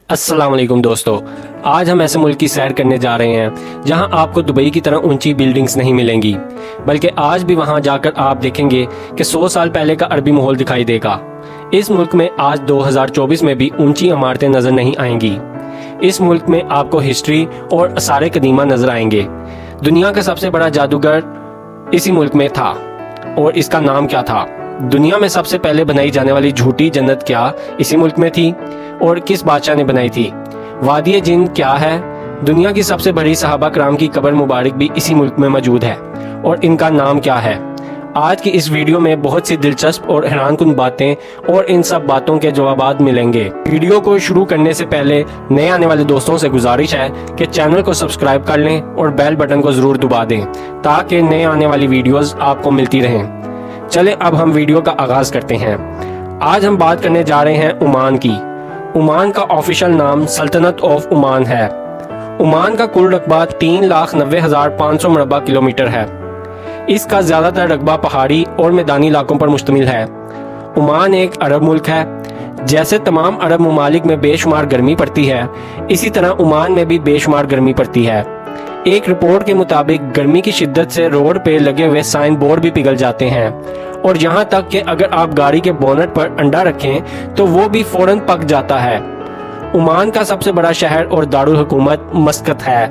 अस्सलाम वालेकुम दोस्तों, आज हम ऐसे मुल्क की सैर करने जा रहे हैं जहां आपको दुबई की तरह ऊंची बिल्डिंग्स नहीं मिलेंगी, बल्कि आज भी वहां जाकर आप देखेंगे कि 100 साल पहले का अरबी माहौल दिखाई देगा। इस मुल्क में आज 2024 में भी ऊंची इमारतें नजर नहीं आएंगी। इस मुल्क में आपको हिस्ट्री और आसार कदीमा नजर आएंगे। दुनिया का सबसे बड़ा जादूगर इसी मुल्क में था और इसका नाम क्या था? दुनिया में सबसे पहले बनाई जाने वाली झूठी जन्नत क्या इसी मुल्क में थी और किस बादशाह ने बनाई थी? वादी जिन क्या है? दुनिया की सबसे बड़ी सहाबा कराम की कब्र मुबारक भी इसी मुल्क में मौजूद है और इनका नाम क्या है? आज की इस वीडियो में बहुत सी दिलचस्प और हैरानकुन बातें और इन सब बातों के जवाब मिलेंगे। वीडियो को शुरू करने से पहले नए आने वाले दोस्तों से गुजारिश है कि चैनल को सब्सक्राइब कर लें और बेल बटन को जरूर दबा दें ताकि नए आने वाली वीडियोस आपको मिलती रहें। चले अब हम वीडियो का आगाज करते हैं। आज हम बात करने जा रहे हैं ओमान की। ओमान का ऑफिशियल नाम सल्तनत ऑफ ओमान है। ओमान का कुल रकबा 3,90,500 मुरबा किलोमीटर है। इसका ज्यादातर रकबा पहाड़ी और मैदानी इलाकों पर मुश्तमिल है। ओमान एक अरब मुल्क है। जैसे तमाम अरब ममालिक में बेशुमार गर्मी पड़ती है, इसी तरह ओमान में भी बेशुमार गर्मी पड़ती है। एक रिपोर्ट के मुताबिक गर्मी की शिद्दत से रोड पे लगे हुए साइन बोर्ड भी पिघल जाते हैं और यहाँ तक कि अगर आप गाड़ी के बोनट पर अंडा रखें तो वो भी फौरन पक जाता है। ओमान का सबसे बड़ा शहर और दारुल हुकूमत मस्कत है।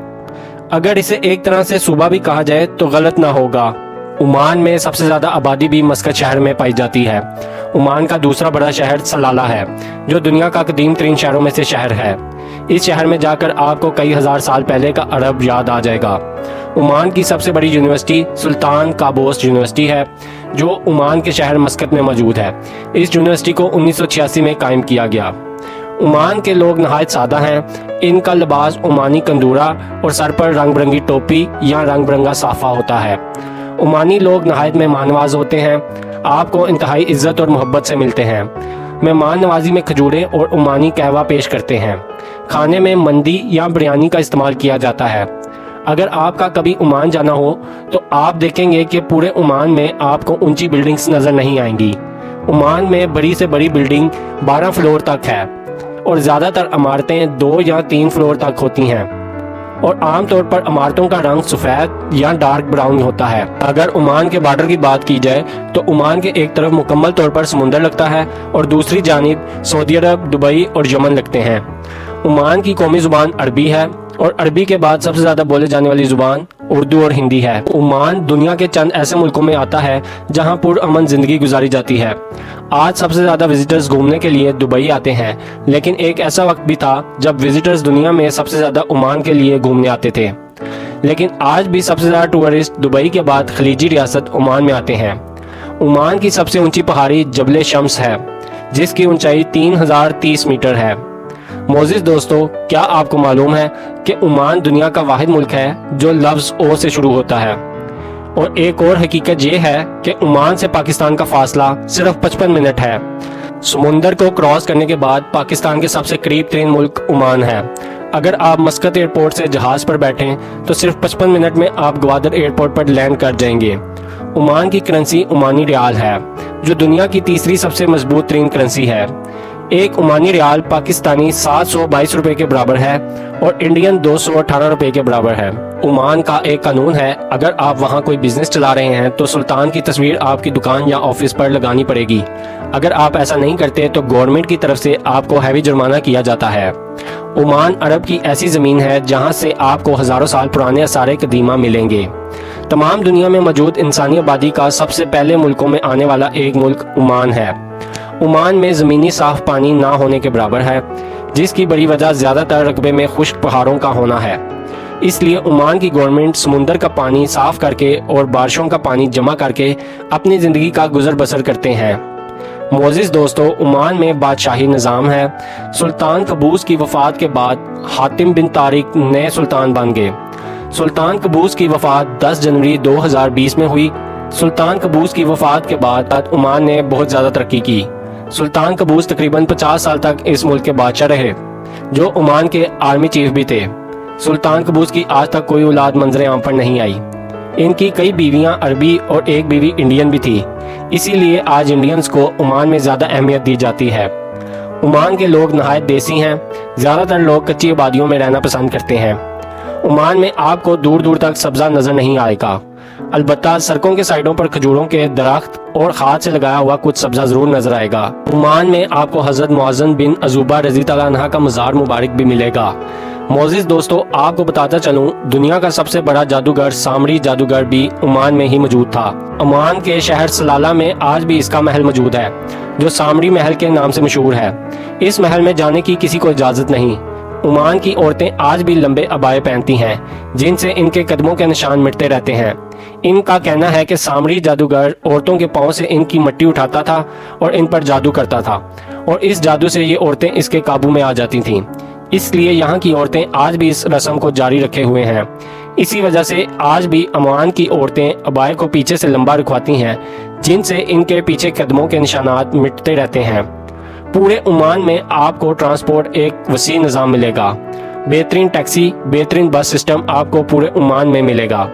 अगर इसे एक तरह से सूबा भी कहा जाए तो गलत ना होगा। ओमान में सबसे ज्यादा आबादी भी मस्कत शहर में पाई जाती है। ओमान का दूसरा बड़ा शहर सलाला है जो दुनिया का कदीम तरीन शहरों में से शहर है। इस शहर में जाकर आपको कई हजार साल पहले का अरब याद आ जाएगा। ओमान की सबसे बड़ी यूनिवर्सिटी सुल्तान काबोस यूनिवर्सिटी है जो ओमान के शहर मस्कत में मौजूद है। इस यूनिवर्सिटी को 1986 में कायम किया गया। ओमान के लोग नहायत सादा हैं। इनका लिबास ओमानी कंदूरा और सर पर रंग बिरंगी टोपी या रंग बिरंगा साफा होता है। ओमानी लोग नहायत मेहमान नवाज होते हैं। आपको इंतहाई इज्जत और मोहब्बत से मिलते हैं। मेहमान नवाजी में खजूरें और ओमानी कहवा पेश करते हैं। खाने में मंदी या बिरयानी का इस्तेमाल किया जाता है। अगर आपका कभी ओमान जाना हो तो आप देखेंगे कि पूरे ओमान में आपको ऊंची बिल्डिंग्स नजर नहीं आएंगी। ओमान में बड़ी से बड़ी बिल्डिंग 12 फ्लोर तक है और ज्यादातर इमारतें 2 या 3 फ्लोर तक होती हैं और आमतौर पर इमारतों का रंग सफेद या डार्क ब्राउन होता है। अगर ओमान के बॉर्डर की बात की जाए तो ओमान के एक तरफ मुकम्मल तौर पर समुंदर लगता है और दूसरी जानिब सऊदी अरब, दुबई और यमन लगते हैं। ओमान की कौमी जुबान अरबी है और अरबी के बाद सबसे ज्यादा बोले जाने वाली जुबान उर्दू और हिंदी है। ओमान दुनिया के चंद ऐसे मुल्कों में आता है जहां पुरअमन जिंदगी गुजारी जाती है। आज सबसे ज्यादा विजिटर्स घूमने के लिए दुबई आते हैं, लेकिन एक ऐसा वक्त भी था जब विजिटर्स दुनिया में सबसे ज्यादा ओमान के लिए घूमने आते थे। लेकिन आज भी सबसे ज्यादा टूरिस्ट दुबई के बाद खलीजी रियासत ओमान में आते हैं। ओमान की सबसे ऊंची पहाड़ी जबल शम्स है जिसकी ऊंचाई 3030 मीटर है। मोजिज दोस्तों, क्या आपको मालूम है कि ओमान दुनिया का वाहिद मुल्क है जो लफ्ज ओ से शुरू होता है? और एक और हकीकत ये है कि ओमान से पाकिस्तान का फासला सिर्फ 55 मिनट है। समुंदर को क्रॉस करने के बाद पाकिस्तान के सबसे करीब तरीन मुल्क ओमान है। अगर आप मस्कत एयरपोर्ट से जहाज पर बैठें तो सिर्फ 55 मिनट में आप ग्वादर एयरपोर्ट पर लैंड कर जाएंगे। ओमान की करेंसी ओमानी रियाल है जो दुनिया की तीसरी सबसे मजबूत तरीन करेंसी है। एक ओमानी रियाल पाकिस्तानी 722 रुपए के बराबर है और इंडियन 218 रुपए के बराबर है। ओमान का एक कानून है, अगर आप वहां कोई बिजनेस चला रहे हैं तो सुल्तान की तस्वीर आपकी दुकान या ऑफिस पर लगानी पड़ेगी। अगर आप ऐसा नहीं करते तो गवर्नमेंट की तरफ से आपको हैवी जुर्माना किया जाता है। ओमान अरब की ऐसी जमीन है जहां से आपको हजारों साल पुराने आसार कदीमा मिलेंगे। तमाम दुनिया में मौजूद इंसानी आबादी का सबसे पहले मुल्कों में आने वाला एक मुल्क ओमान है। ओमान में ज़मीनी साफ पानी ना होने के बराबर है, जिसकी बड़ी वजह ज़्यादातर रकबे में खुश्क पहाड़ों का होना है। इसलिए ओमान की गवर्नमेंट समुंदर का पानी साफ करके और बारिशों का पानी जमा करके अपनी ज़िंदगी का गुजर बसर करते हैं। मोजिज़ दोस्तों, ओमान में बादशाही निज़ाम है। सुल्तान कबूस की वफ़ात के बाद हातिम बिन तारिक नए सुल्तान बन गए। सुल्तान कबूस की वफ़ात 10 जनवरी 2020 में हुई। सुल्तान कबूस की वफ़ात के बाद ओमान ने बहुत ज़्यादा तरक्की की। सुल्तान कबूस तकरीबन 50 साल तक इस मुल्क के बादशाह रहे जो ओमान के आर्मी चीफ भी थे। सुल्तान कबूस की आज तक कोई औलाद मंजर आम पर नहीं आई। इनकी कई बीवियां अरबी और एक बीवी इंडियन भी थी, इसीलिए आज इंडियंस को ओमान में ज़्यादा अहमियत दी जाती है। عمان کے لوگ نہایت دیسی ہیں، زیادہ تر لوگ کچی آبادیوں میں رہنا پسند کرتے ہیں۔ عمان میں آپ کو دور دور تک سبزہ نظر نہیں آئے گا، البتہ سڑکوں کے سائیڈوں پر کھجوروں کے درخت اور ہاتھ سے لگایا ہوا کچھ سبزہ ضرور نظر آئے گا۔ عمان میں آپ کو حضرت معظم بن عزوبہ رضی اللہ عنہ کا مزار مبارک بھی ملے گا۔ معزز دوستو، آپ کو بتاتا چلوں، دنیا کا سب سے بڑا جادوگر سامری جادوگر بھی عمان میں ہی موجود تھا۔ عمان کے شہر سلالہ میں آج بھی اس کا محل موجود ہے جو سامری محل کے نام سے مشہور ہے۔ اس محل میں جانے کی کسی کو اجازت نہیں۔ عمان کی عورتیں آج بھی لمبے عبائے پہنتی ہیں جن سے ان کے قدموں کے نشان مٹتے رہتے ہیں۔ ان کا کہنا ہے کہ سامری جادوگر عورتوں کے پاؤں سے ان کی مٹی اٹھاتا تھا اور ان پر جادو کرتا تھا، اور اس جادو سے یہ عورتیں اس کے قابو میں آ جاتی تھیں۔ اس لیے یہاں کی عورتیں آج بھی اس رسم کو جاری رکھے ہوئے ہیں۔ اسی وجہ سے آج بھی عمان کی عورتیں عبائے کو پیچھے سے لمبا رکھواتی ہیں جن سے ان کے پیچھے قدموں کے نشانات مٹتے رہتے ہیں۔ پورے عمان میں آپ کو ٹرانسپورٹ ایک وسیع نظام ملے گا۔ بہترین ٹیکسی، بہترین بس سسٹم آپ کو پورے عمان میں ملے گا۔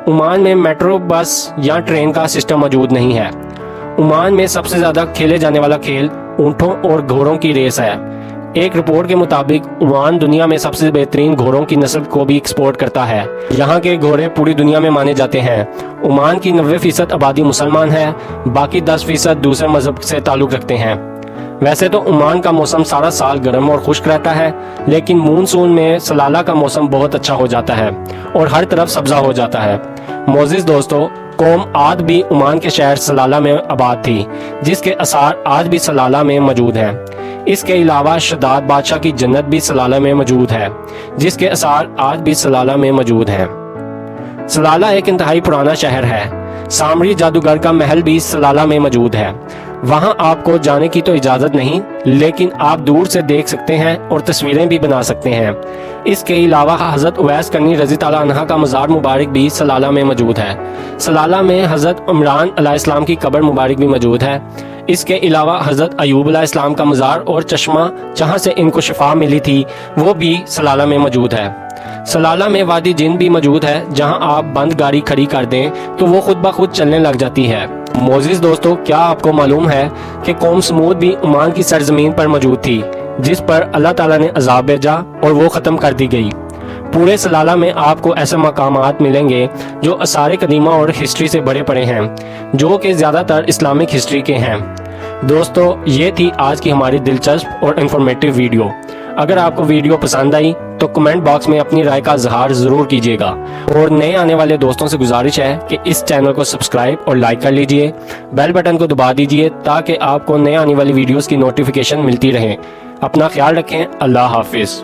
عمان میں میٹرو، بس یا ٹرین کا سسٹم موجود نہیں ہے۔ عمان میں سب سے زیادہ کھیلے جانے والا کھیل اونٹوں اور گھوڑوں کی ریس ہے۔ ایک رپورٹ کے مطابق عمان دنیا میں سب سے بہترین گھوڑوں کی نسل کو بھی ایکسپورٹ کرتا ہے۔ یہاں کے گھوڑے پوری دنیا میں مانے جاتے ہیں۔ عمان کی 90% آبادی مسلمان ہے، باقی 10% دوسرے مذہب سے تعلق رکھتے ہیں۔ ویسے تو عمان کا موسم سارا سال گرم اور خشک رہتا ہے، لیکن مونسون میں سلالہ کا موسم بہت اچھا ہو جاتا ہے اور ہر طرف سبزہ ہو جاتا ہے۔ معزز دوستو، قوم عاد بھی عمان کے شہر سلالہ میں آباد تھی، جس کے آثار آج بھی سلالہ میں موجود ہیں۔ اس کے علاوہ شداد بادشاہ کی جنت بھی سلالہ میں موجود ہے، جس کے آثار آج بھی سلالہ میں موجود ہیں۔ سلالہ ایک انتہائی پرانا شہر ہے۔ سامری جادوگر کا محل بھی سلالہ میں موجود ہے۔ وہاں آپ کو جانے کی تو اجازت نہیں، لیکن آپ دور سے دیکھ سکتے ہیں اور تصویریں بھی بنا سکتے ہیں۔ اس کے علاوہ حضرت اویس کرنی رضی اللہ عنہ کا مزار مبارک بھی سلالہ میں موجود ہے۔ سلالہ میں حضرت عمران علیہ السلام کی قبر مبارک بھی موجود ہے۔ اس کے علاوہ حضرت ایوب علیہ السلام کا مزار اور چشمہ جہاں سے ان کو شفا ملی تھی وہ بھی سلالہ میں موجود ہے۔ سلالہ میں وادی جن بھی موجود ہے، جہاں آپ بند گاڑی کھڑی کر دیں تو وہ خود بخود چلنے لگ جاتی ہے۔ معزز دوستو، کیا آپ کو معلوم ہے کہ قوم سمود بھی عمان کی سرزمین پر موجود تھی، جس پر اللہ تعالیٰ نے عذاب بھیجا اور وہ ختم کر دی گئی۔ پورے سلالہ میں آپ کو ایسے مقامات ملیں گے جو آثار قدیمہ اور ہسٹری سے بڑے پڑے ہیں، جو کہ زیادہ تر اسلامک ہسٹری کے ہیں۔ دوستو، یہ تھی آج کی ہماری دلچسپ اور انفارمیٹو ویڈیو۔ اگر آپ کو ویڈیو پسند آئی تو کمنٹ باکس میں اپنی رائے کا اظہار ضرور کیجیے گا، اور نئے آنے والے دوستوں سے گزارش ہے کہ اس چینل کو سبسکرائب اور لائک کر لیجئے، بیل بٹن کو دبا دیجئے تاکہ آپ کو نئے آنے والی ویڈیوز کی نوٹیفیکیشن ملتی رہے۔ اپنا خیال رکھیں۔ اللہ حافظ۔